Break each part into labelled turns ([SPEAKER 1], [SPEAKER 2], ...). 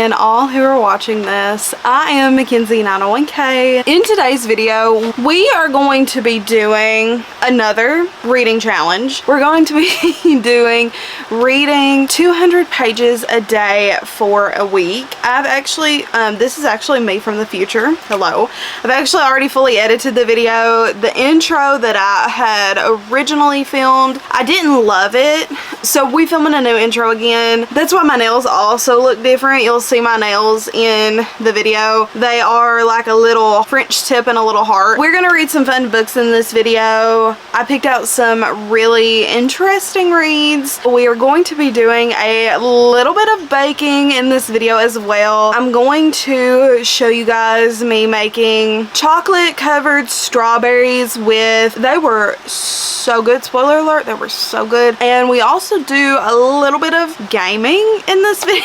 [SPEAKER 1] and all who are watching this. I am Mackenzie 901K. In today's video, we are going to be doing another reading challenge. We're going to be doing reading 200 pages a day for a week. I've actually, this is actually me from the future. Hello. I've actually already fully edited the video. The intro that I had originally filmed, I didn't love it. So we're filming a new intro again. That's why my nails also look different. You'll see my nails in the video. They are like a little French tip and a little heart. We're gonna read some fun books in this video. I picked out some really interesting reads. We are going to be doing a little bit of baking in this video as well. I'm going to show you guys me making chocolate covered strawberries with, they were so good, spoiler alert, they were so good. And we also do a little bit of gaming in this video.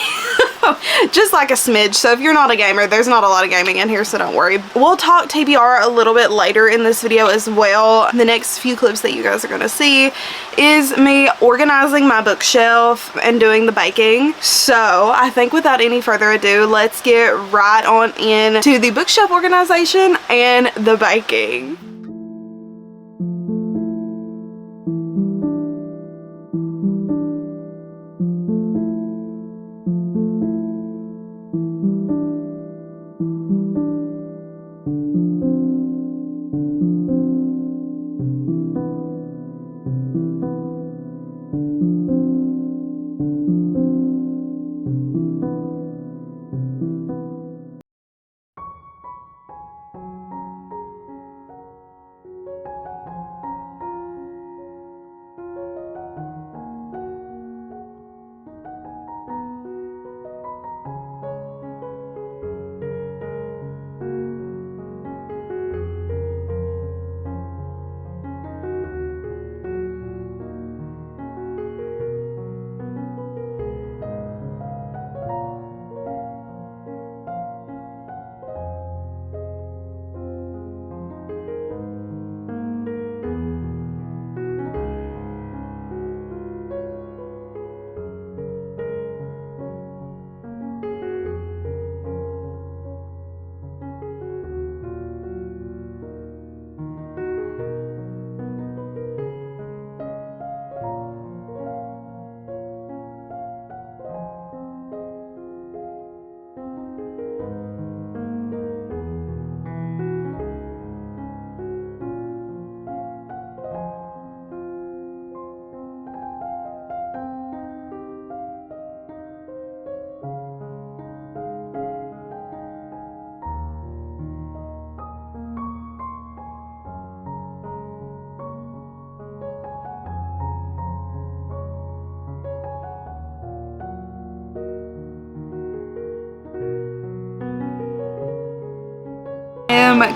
[SPEAKER 1] Just like a smidge. So if you're not a gamer, there's not a lot of gaming in here, so don't worry. We'll talk TBR a little bit later in this video as well. The next few clips that you guys are gonna see is me organizing my bookshelf and doing the baking. So I think without any further ado, let's get right on into the bookshelf organization and the baking.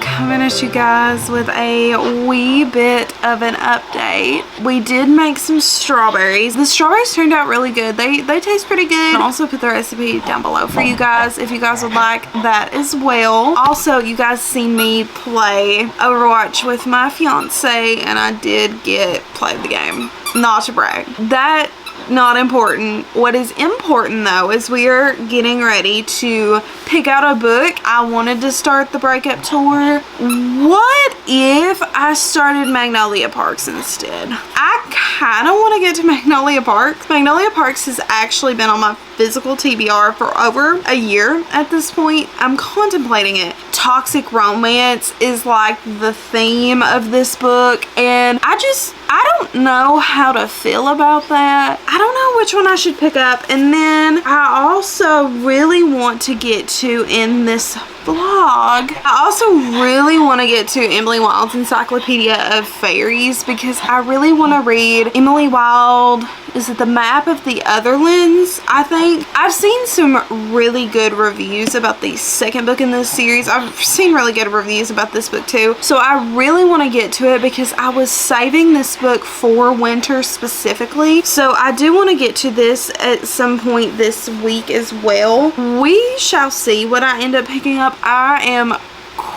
[SPEAKER 1] Coming at you guys with a wee bit of an update. We did make some strawberries. The strawberries turned out really good. They taste pretty good. I'll also put the recipe down below for you guys if you guys would like that as well. Also, you guys seen me play Overwatch with my fiance, and I did play the game. Not to brag. That not important. What is important though is we are getting ready to pick out a book. I wanted to start the breakup tour. What if I started Magnolia Parks instead? I kind of want to get to Magnolia Parks. Magnolia Parks has actually been on my physical TBR for over a year at this point. I'm contemplating it. Toxic romance is like the theme of this book, and I don't know how to feel about that. I don't know which one I should pick up. And then I also really want to get to, in this vlog, I also really want to get to Emily Wilde's Encyclopedia of Fairies, because I really want to read Emily Wilde. Is it The Map of the Otherlands? I think I've seen some really good reviews about the second book in this series. I've seen really good reviews about this book too. So I really want to get to it because I was saving this book for winter specifically. So I do want to get to this at some point this week as well. We shall see what I end up picking up. I am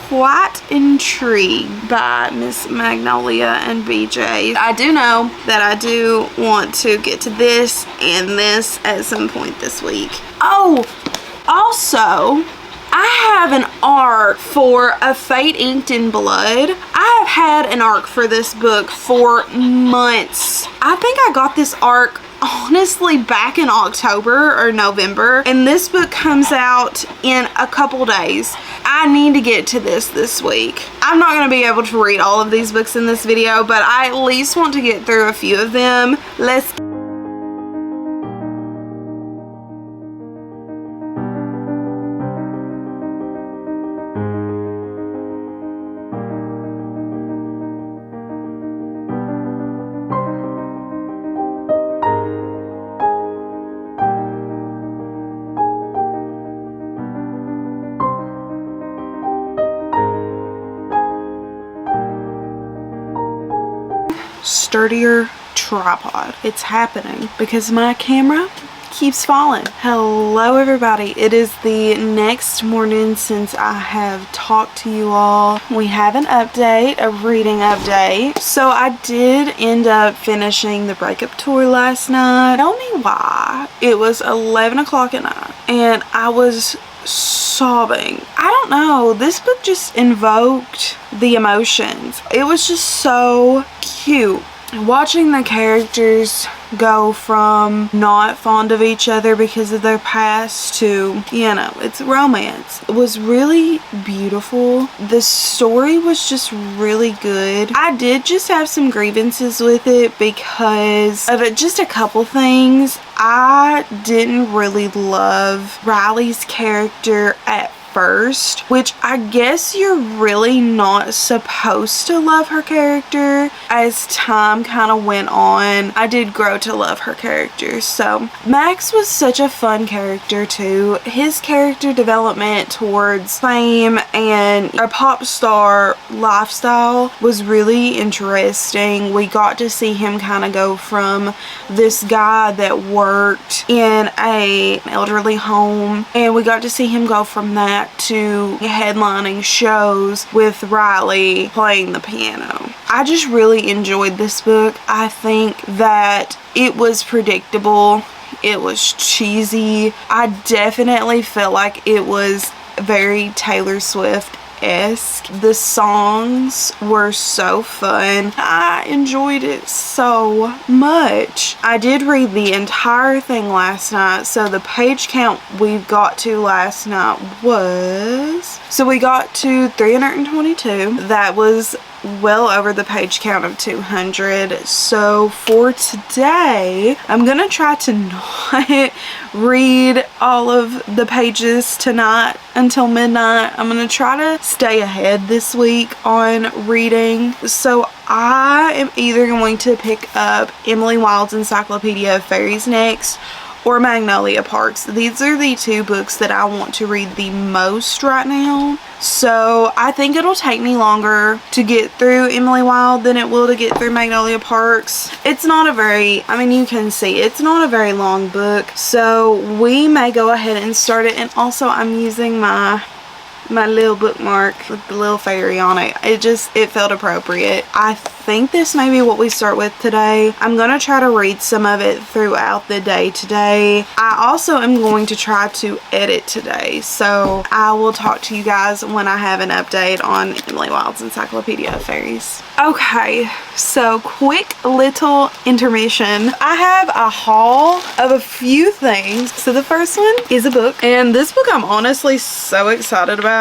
[SPEAKER 1] quite intrigued by Miss Magnolia and BJ. I do know that I do want to get to this and this at some point this week. Oh, Also, I have an arc for A Fate Inked in Blood. I have had an arc for this book for months. I think I got this arc honestly back in October or November, and this book comes out in a couple days. I need to get to this week. I'm not going to be able to read all of these books in this video, but I at least want to get through a few of them. Let's sturdier tripod. It's happening because my camera keeps falling. Hello everybody, it is the next morning since I have talked to you all. We have an update, a reading update. So I did end up finishing the breakup tour last night. Tell me why. It was 11 o'clock at night and I was sobbing. I don't know, this book just invoked the emotions. It was just so cute. Watching the characters go from not fond of each other because of their past to, you know, it's romance. It was really beautiful. The story was just really good. I did just have some grievances with it because of it, just a couple things. I didn't really love Riley's character at first, which I guess you're really not supposed to love her character. As time kind of went on, I did grow to love her character. So Max was such a fun character too. His character development towards fame and a pop star lifestyle was really interesting. We got to see him kind of go from this guy that worked in an elderly home, and we got to see him go from that to headlining shows with Riley playing the piano. I just really enjoyed this book. I think that it was predictable. It was cheesy. I definitely felt like it was very Taylor Swift-esque. The songs were so fun. I enjoyed it so much. I did read the entire thing last night, so the page count we got to last night was, so we got to 322. That was well over the page count of 200. So for today, I'm gonna try to not read all of the pages tonight until midnight. I'm gonna try to stay ahead this week on reading. So I am either going to pick up Emily Wilde's Encyclopedia of Fairies next, or Magnolia Parks. These are the two books that I want to read the most right now. So I think it'll take me longer to get through Emily Wilde than it will to get through Magnolia Parks. It's not a very, I mean, you can see it's not a very long book. So we may go ahead and start it. And also I'm using my little bookmark with the little fairy on it. It felt appropriate. I think this may be what we start with today. I'm gonna try to read some of it throughout the day today. I also am going to try to edit today, so I will talk to you guys when I have an update on Emily Wilde's Encyclopedia of Fairies. Okay, so quick little intermission. I have a haul of a few things. So the first one is a book, and this book I'm honestly so excited about.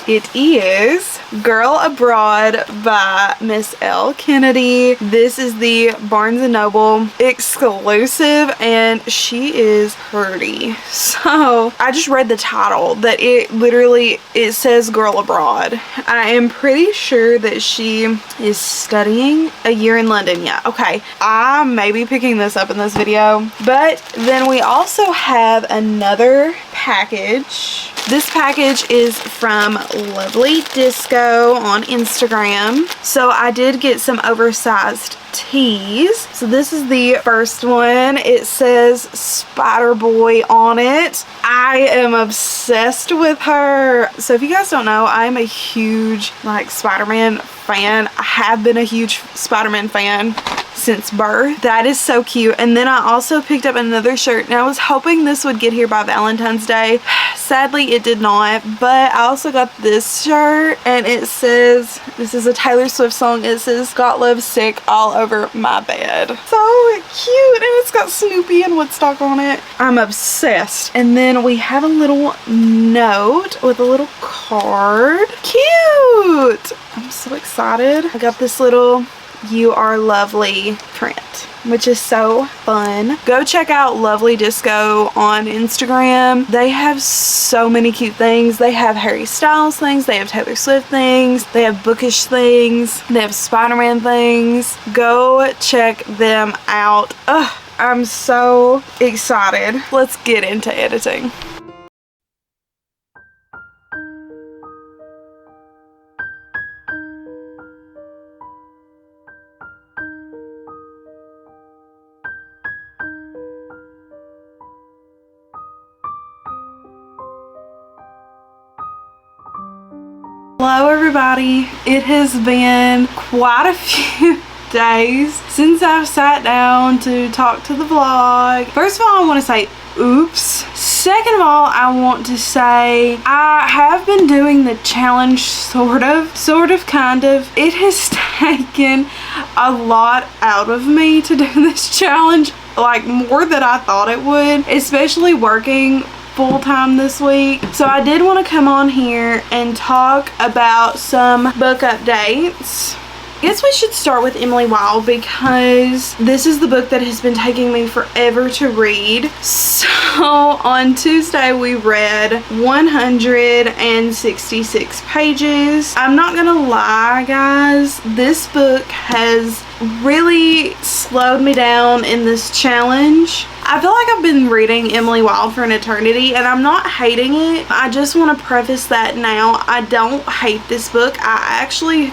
[SPEAKER 1] It is Girl Abroad by Miss L. Kennedy. This is the Barnes & Noble exclusive, and she is pretty. So I just read the title that it says Girl Abroad. I am pretty sure that she is studying a year in London. Yeah, okay. I may be picking this up in this video, but then we also have another package This package is from Lovely Disco on Instagram. So I did get some oversized tees. So this is the first one. It says Spider Boy on it. I am obsessed with her. So if you guys don't know, I'm a huge like Spider-Man fan. I have been a huge Spider-Man fan since birth. That is so cute. And then I also picked up another shirt, and I was hoping this would get here by Valentine's Day. Sadly it did not, but I also got this shirt, and it says, this is a Taylor Swift song, it says "Got Love Sick" all over my bed. So cute, and it's got Snoopy and Woodstock on it. I'm obsessed. And then we have a little note with a little card. Cute! I'm so excited. I got this little "You Are Lovely" print, which is so fun. Go check out Lovely Disco on Instagram. They have so many cute things. They have Harry Styles things, they have Taylor Swift things, they have bookish things, they have Spider-Man things. Go check them out. Ugh, I'm so excited. Let's get into editing. Hello everybody. It has been quite a few days since I've sat down to talk to the vlog. First of all, I want to say oops. Second of all, I want to say I have been doing the challenge sort of, kind of. It has taken a lot out of me to do this challenge, like more than I thought it would, especially working full-time this week. So I did want to come on here and talk about some book updates. I guess we should start with Emily Wilde because this is the book that has been taking me forever to read. So on Tuesday we read 166 pages. I'm not gonna lie guys, this book has really slowed me down in this challenge. I feel like I've been reading Emily Wilde for an eternity and I'm not hating it. I just want to preface that now. I don't hate this book. I actually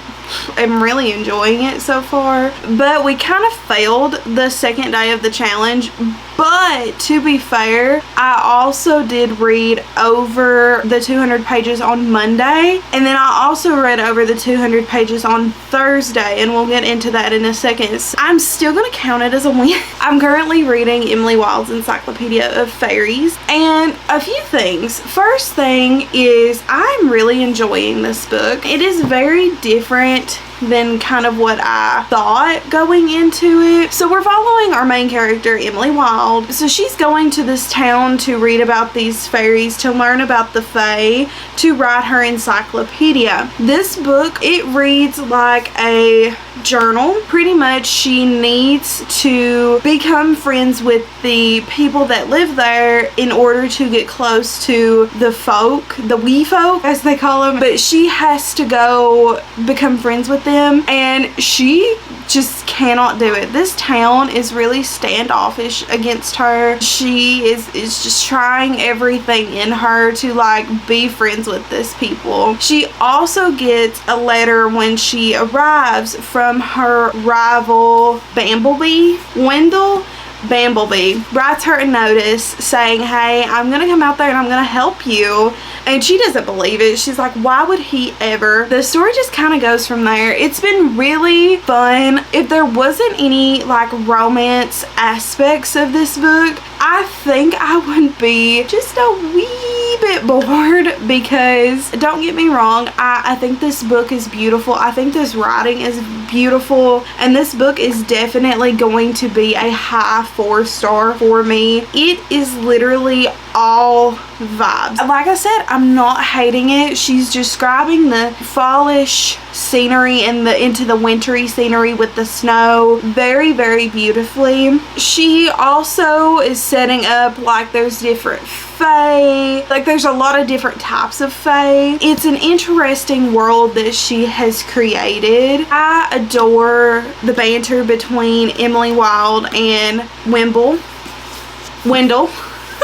[SPEAKER 1] am really enjoying it so far. But we kind of failed the second day of the challenge. But to be fair, I also did read over the 200 pages on Monday. And then I also read over the 200 pages on Thursday. And we'll get into that in a second. So I'm still going to count it as a win. I'm currently reading Emily Wilde's Encyclopedia of Fairies. And a few things. First thing is I'm really enjoying this book. It is very different than kind of what I thought going into it. So we're following our main character, Emily Wilde. So she's going to this town to read about these fairies, to learn about the fae, to write her encyclopedia. This book, it reads like a journal. Pretty much she needs to become friends with the people that live there in order to get close to the folk, the wee folk as they call them. But she has to go become friends with them and she just cannot do it. This town is really standoffish against her. She is just trying everything in her to like be friends with this people. She also gets a letter when she arrives from her rival Bamblebee. Wendell Bamblebee writes her a notice saying, hey, I'm gonna come out there and I'm gonna help you. And she doesn't believe it. She's like, why would he ever? The story just kind of goes from there. It's been really fun. If there wasn't any like romance aspects of this book, I think I would be just a wee bit bored because don't get me wrong, I think this book is beautiful. I think this writing is beautiful and this book is definitely going to be a high 4-star for me. It is literally all vibes. Like I said, I'm not hating it. She's describing the fallish scenery and into the wintry scenery with the snow very, very beautifully. She also is setting up like there's different fae, like there's a lot of different types of fae. It's an interesting world that she has created. I adore the banter between Emily Wilde and Wendell.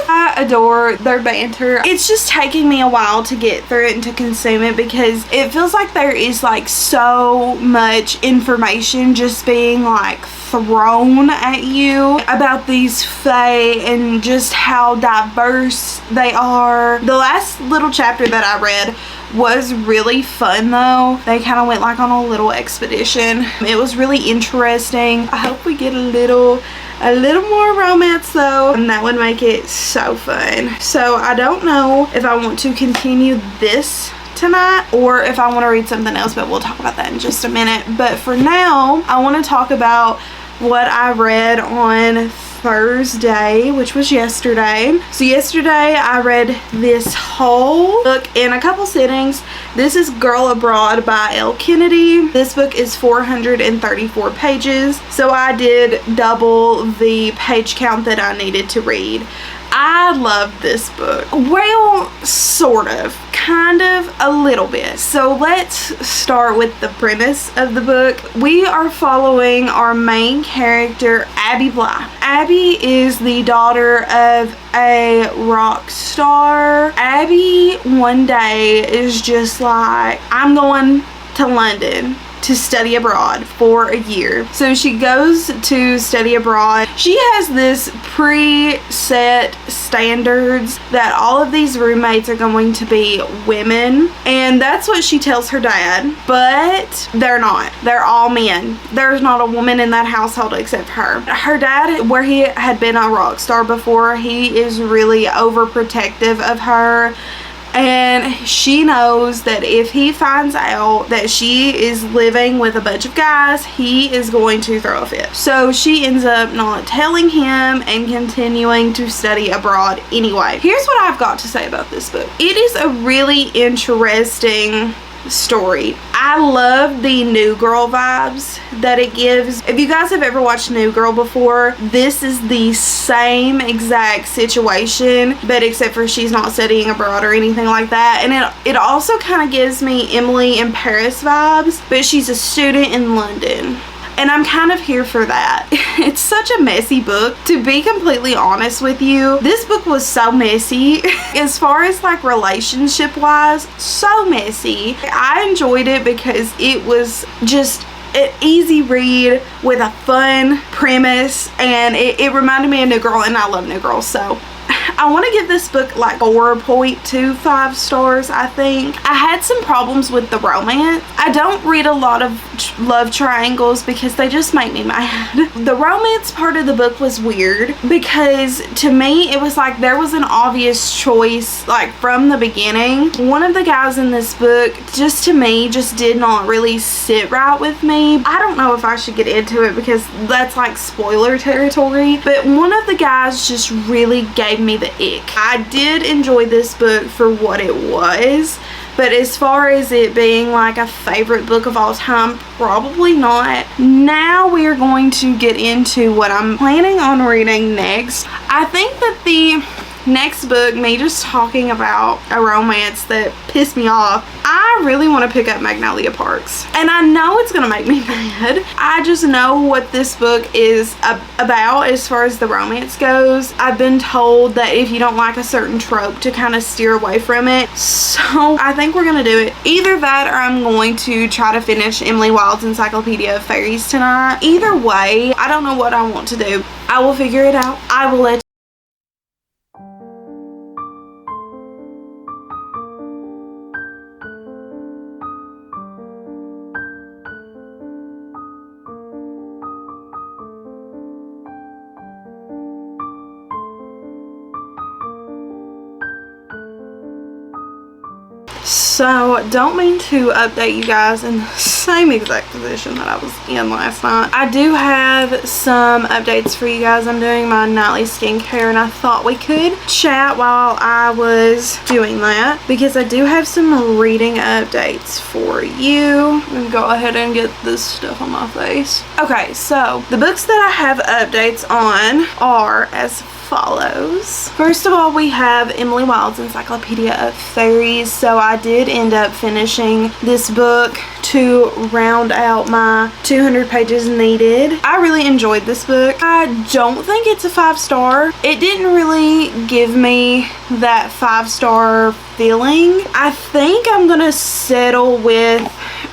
[SPEAKER 1] I I adore their banter. It's just taking me a while to get through it and to consume it because it feels like there is like so much information just being like thrown at you about these fae and just how diverse they are. The last little chapter that I read was really fun though. They kind of went like on a little expedition. It was really interesting. I hope we get a little more romance though, and that would make it so fun. So I don't know if I want to continue this tonight or if I want to read something else, but we'll talk about that in just a minute. But for now, I want to talk about what I read on Thursday, which was yesterday. So yesterday I read this whole book in a couple sittings. This is Girl Abroad by Elle Kennedy. This book is 434 pages, so I did double the page count that I needed to read. I love this book. Well, sort of. Kind of. A little bit. So let's start with the premise of the book. We are following our main character, Abby Bly. Abby is the daughter of a rock star. Abby one day is just like, I'm going to London to study abroad for a year. So she goes to study abroad. She has this preset standards that all of these roommates are going to be women, and that's what she tells her dad, but they're not. They're all men. There's not a woman in that household except her. Her dad, where he had been a rock star before, he is really overprotective of her. And she knows that if he finds out that she is living with a bunch of guys, he is going to throw a fit. So she ends up not telling him and continuing to study abroad anyway. Here's what I've got to say about this book. It is a really interesting story. I love the New Girl vibes that it gives. If you guys have ever watched New Girl before, this is the same exact situation, but except for she's not studying abroad or anything like that. And it also kind of gives me Emily in Paris vibes, but she's a student in London. And I'm kind of here for that. It's such a messy book. To be completely honest with you, this book was so messy. As far as like relationship wise, so messy. I enjoyed it because it was just an easy read with a fun premise, and it reminded me of New Girl, and I love New Girl, so I want to give this book like 4.25 stars, I think. I had some problems with the romance. I don't read a lot of love triangles because they just make me mad. The romance part of the book was weird because to me it was like there was an obvious choice like from the beginning. One of the guys in this book just to me just did not really sit right with me. I don't know if I should get into it because that's like spoiler territory, but one of the guys just really gave me the ick. I did enjoy this book for what it was, but as far as it being like a favorite book of all time, probably not. Now we are going to get into what I'm planning on reading next. I think that the next book, me just talking about a romance that pissed me off, I really want to pick up Magnolia Parks. And I know it's going to make me mad. I just know what this book is about as far as the romance goes. I've been told that if you don't like a certain trope to kind of steer away from it. So I think we're going to do it. Either that or I'm going to try to finish Emily Wilde's Encyclopedia of Fairies tonight. Either way, I don't know what I want to do. I will figure it out. I will let you. So, don't mean to update you guys in the same exact position that I was in last night. I do have some updates for you guys. I'm doing my nightly skincare and I thought we could chat while I was doing that because I do have some reading updates for you. I'm gonna go ahead and get this stuff on my face. Okay, so the books that I have updates on are as follows. First of all, we have Emily Wilde's Encyclopedia of Fairies. So I did end up finishing this book to round out my 200 pages needed. I really enjoyed this book. I don't think it's a 5-star. It didn't really give me that 5-star feeling. I think I'm gonna settle with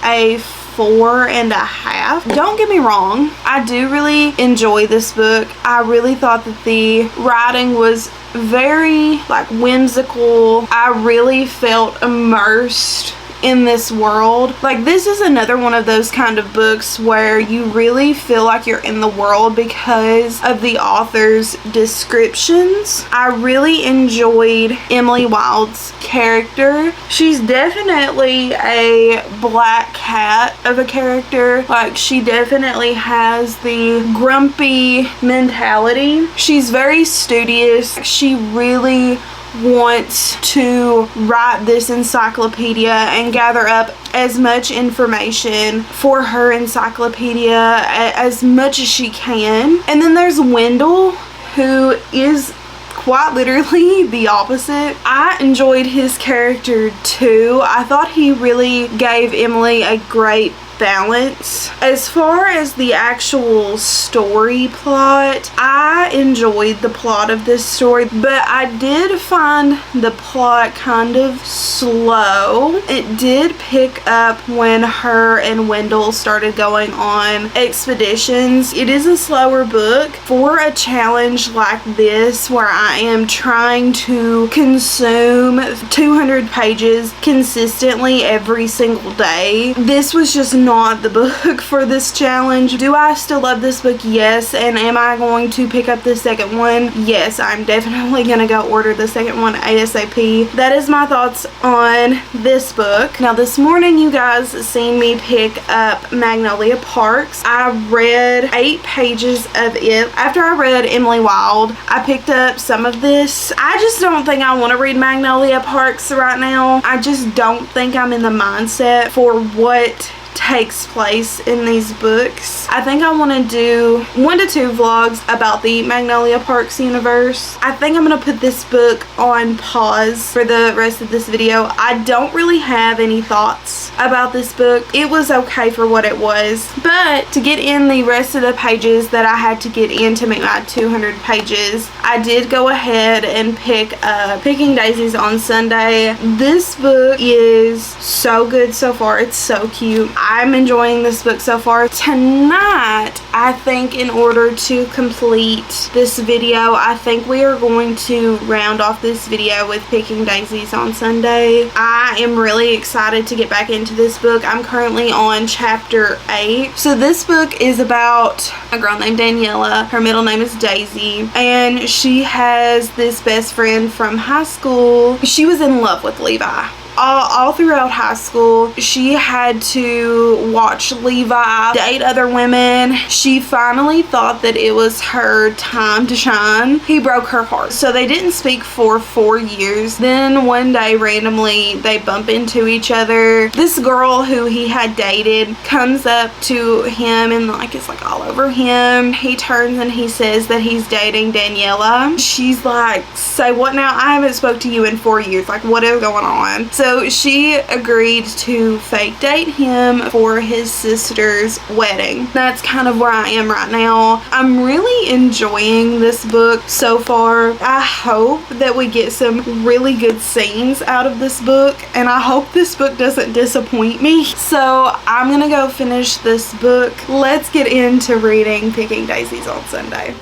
[SPEAKER 1] a 4.5. Don't get me wrong, I do really enjoy this book. I really thought that the writing was very like whimsical. I really felt immersed in this world. Like, this is another one of those kind of books where you really feel like you're in the world because of the author's descriptions. I really enjoyed Emily Wilde's character. She's definitely a black cat of a character. Like, she definitely has the grumpy mentality. She's very studious. She really wants to write this encyclopedia and gather up as much information for her encyclopedia as much as she can. And then there's Wendell, who is quite literally the opposite. I enjoyed his character too. I thought he really gave Emily a great balance. As far as the actual story plot, I enjoyed the plot of this story, but I did find the plot kind of slow. It did pick up when her and Wendell started going on expeditions. It is a slower book for a challenge like this where I am trying to consume 200 pages consistently every single day. This was just not the book for this challenge. Do I still love this book? Yes. And am I going to pick up the second one? Yes, I'm definitely gonna go order the second one ASAP. That is my thoughts on this book. Now, this morning you guys seen me pick up Magnolia Parks. I read 8 pages of it. After I read Emily Wilde, I picked up some of this. I just don't think I want to read Magnolia Parks right now. I just don't think I'm in the mindset for what takes place in these books. I think I want to do 1 to 2 vlogs about the Magnolia Parks universe. I think I'm going to put this book on pause for the rest of this video. I don't really have any thoughts about this book. It was okay for what it was, but to get in the rest of the pages that I had to get in to make my 200 pages, I did go ahead and pick up Picking Daisies on Sunday. This book is so good so far. It's so cute. I'm enjoying this book so far. Tonight, I think in order to complete this video, I think we are going to round off this video with Picking Daisies on Sunday. I am really excited to get back into this book. I'm currently on chapter 8. So this book is about a girl named Daniela. Her middle name is Daisy, and she has this best friend from high school. She was in love with Levi. All throughout high school, she had to watch Levi date other women. She finally thought that it was her time to shine. He broke her heart. So they didn't speak for 4 years. Then one day, randomly, they bump into each other. This girl who he had dated comes up to him and like is like all over him. He turns and he says that he's dating Daniela. She's like, say what now? I haven't spoke to you in 4 years. Like, what is going on? So she agreed to fake date him for his sister's wedding. That's kind of where I am right now. I'm really enjoying this book so far. I hope that we get some really good scenes out of this book, and I hope this book doesn't disappoint me. So I'm gonna go finish this book. Let's get into reading Picking Daisies on Sunday.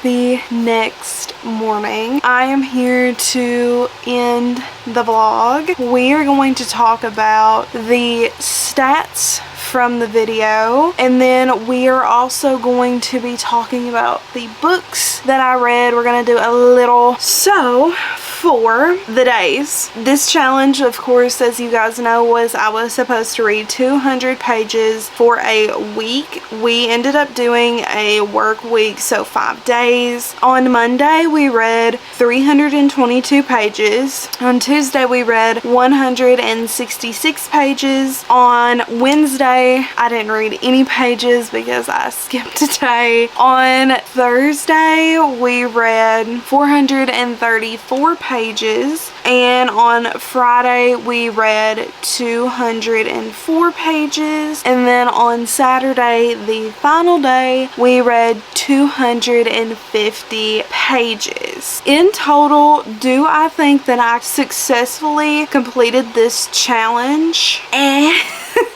[SPEAKER 1] The next morning, I am here to end the vlog. We are going to talk about the stats from the video, and then we are also going to be talking about the books that I read. We're gonna do a little. So for the days. This challenge, of course, as you guys know, I was supposed to read 200 pages for a week. We ended up doing a work week, so 5 days. On Monday, we read 322 pages. On Tuesday, we read 166 pages. On Wednesday, I didn't read any pages because I skipped a day. On Thursday, we read 434 pages. And on Friday, we read 204 pages. And then on Saturday, the final day, we read 250 pages. In total, do I think that I successfully completed this challenge?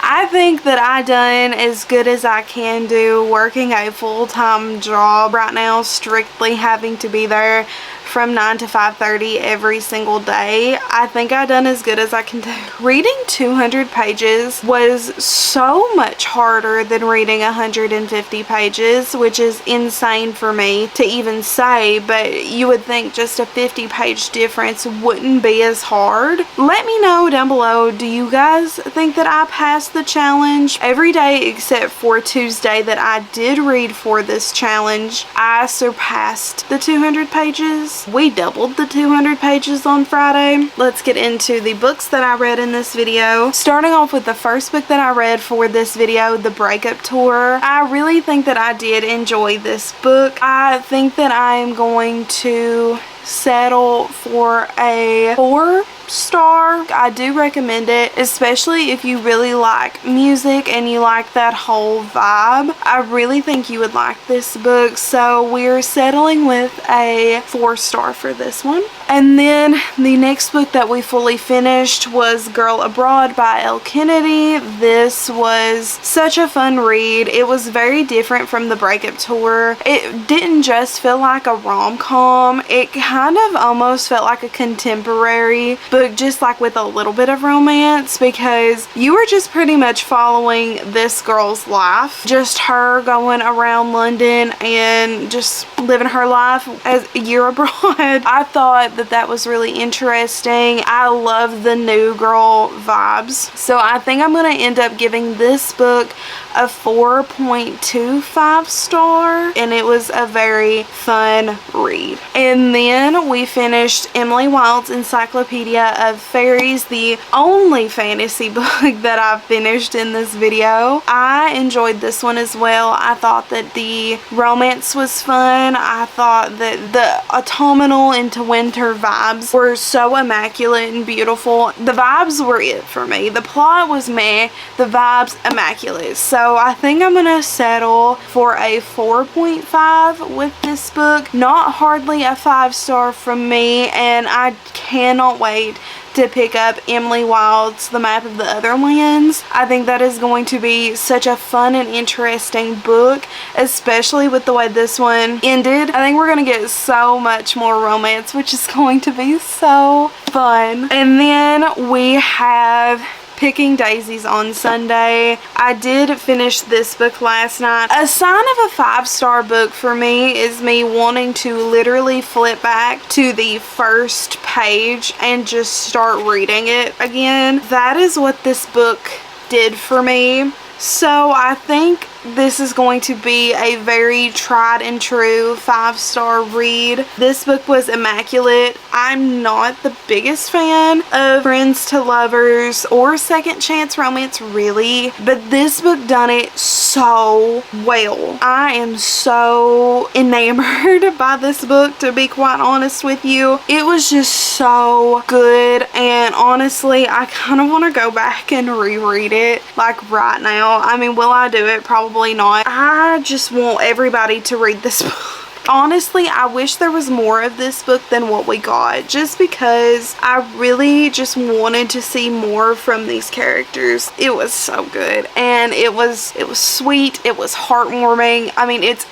[SPEAKER 1] I think that I done as good as I can do working a full-time job right now, strictly having to be there from 9 to 5:30 every single day. I think I done as good as I can do. Reading 200 pages was so much harder than reading 150 pages, which is insane for me to even say, but you would think just a 50-page difference wouldn't be as hard. Let me know down below, do you guys think that I passed the challenge? Every day except for Tuesday that I did read for this challenge, I surpassed the 200 pages. We doubled the 200 pages on Friday. Let's get into the books that I read in this video. Starting off with the first book that I read for this video, The Breakup Tour. I really think that I did enjoy this book. I think that I am going to settle for a 4-star. I do recommend it, especially if you really like music and you like that whole vibe. I really think you would like this book, so we're settling with a 4-star for this one. And then the next book that we fully finished was Girl Abroad by Elle Kennedy. This was such a fun read. It was very different from The Breakup Tour. It didn't just feel like a rom-com. It kind of almost felt like a contemporary book, just like with a little bit of romance, because you were just pretty much following this girl's life. Just her going around London and just living her life as a year abroad. I thought that was really interesting. I love the new girl vibes. So I think I'm going to end up giving this book a 4.25 star, and it was a very fun read. And then we finished Emily Wilde's Encyclopedia of Fairies, the only fantasy book that I've finished in this video. I enjoyed this one as well. I thought that the romance was fun. I thought that the autumnal into winter vibes were so immaculate and beautiful. The vibes were it for me. The plot was meh, the vibes immaculate. So I think I'm gonna settle for a 4.5 with this book. Not hardly a 5-star from me, and I cannot wait to pick up Emily Wilde's The Map of the Other Lands. I think that is going to be such a fun and interesting book, especially with the way this one ended. I think we're going to get so much more romance, which is going to be so fun. And then we have Picking Daisies on Sunday. I did finish this book last night. A sign of a 5-star book for me is me wanting to literally flip back to the first page and just start reading it again. That is what this book did for me. So I think this is going to be a very tried and true 5-star read. This book was immaculate. I'm not the biggest fan of Friends to Lovers or Second Chance romance really, but this book done it so well. I am so enamored by this book, to be quite honest with you. It was just so good, and honestly I kind of want to go back and reread it like right now. I mean, will I do it? Probably not. I just want everybody to read this book. Honestly, I wish there was more of this book than what we got, just because I really just wanted to see more from these characters. It was so good, and it was sweet, it was heartwarming. I mean, it's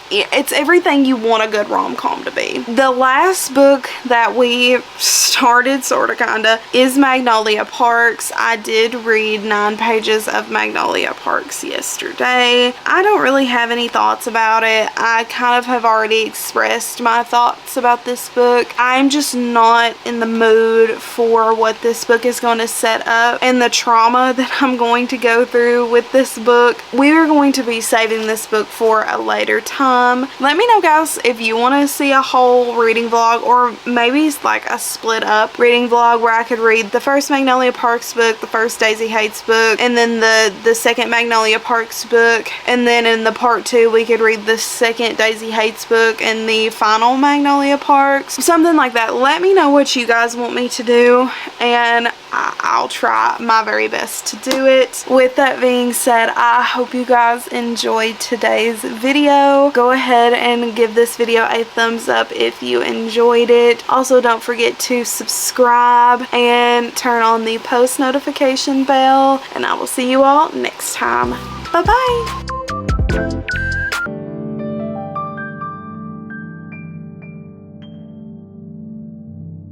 [SPEAKER 1] everything you want a good rom-com to be. The last book that we started, sort of kinda, is Magnolia Parks. I did read 9 pages of Magnolia Parks yesterday. I don't really have any thoughts about it. I kind of have already expressed my thoughts about this book. I'm just not in the mood for what this book is going to set up and the trauma that I'm going to go through with this book. We are going to be saving this book for a later time. Let me know, guys, if you want to see a whole reading vlog, or maybe it's like a split up reading vlog where I could read the first Magnolia Parks book, the first Daisy Hates book, and then the second Magnolia Parks book, and then in the part 2 we could read the second Daisy Hates book and the final Magnolia Parks, something like that. Let me know what you guys want me to do, and I'll try my very best to do it. With that being said, I hope you guys enjoyed today's video. Go ahead and give this video a thumbs up if you enjoyed it. Also, don't forget to subscribe and turn on the post notification bell, and I will see you all next time. Bye bye.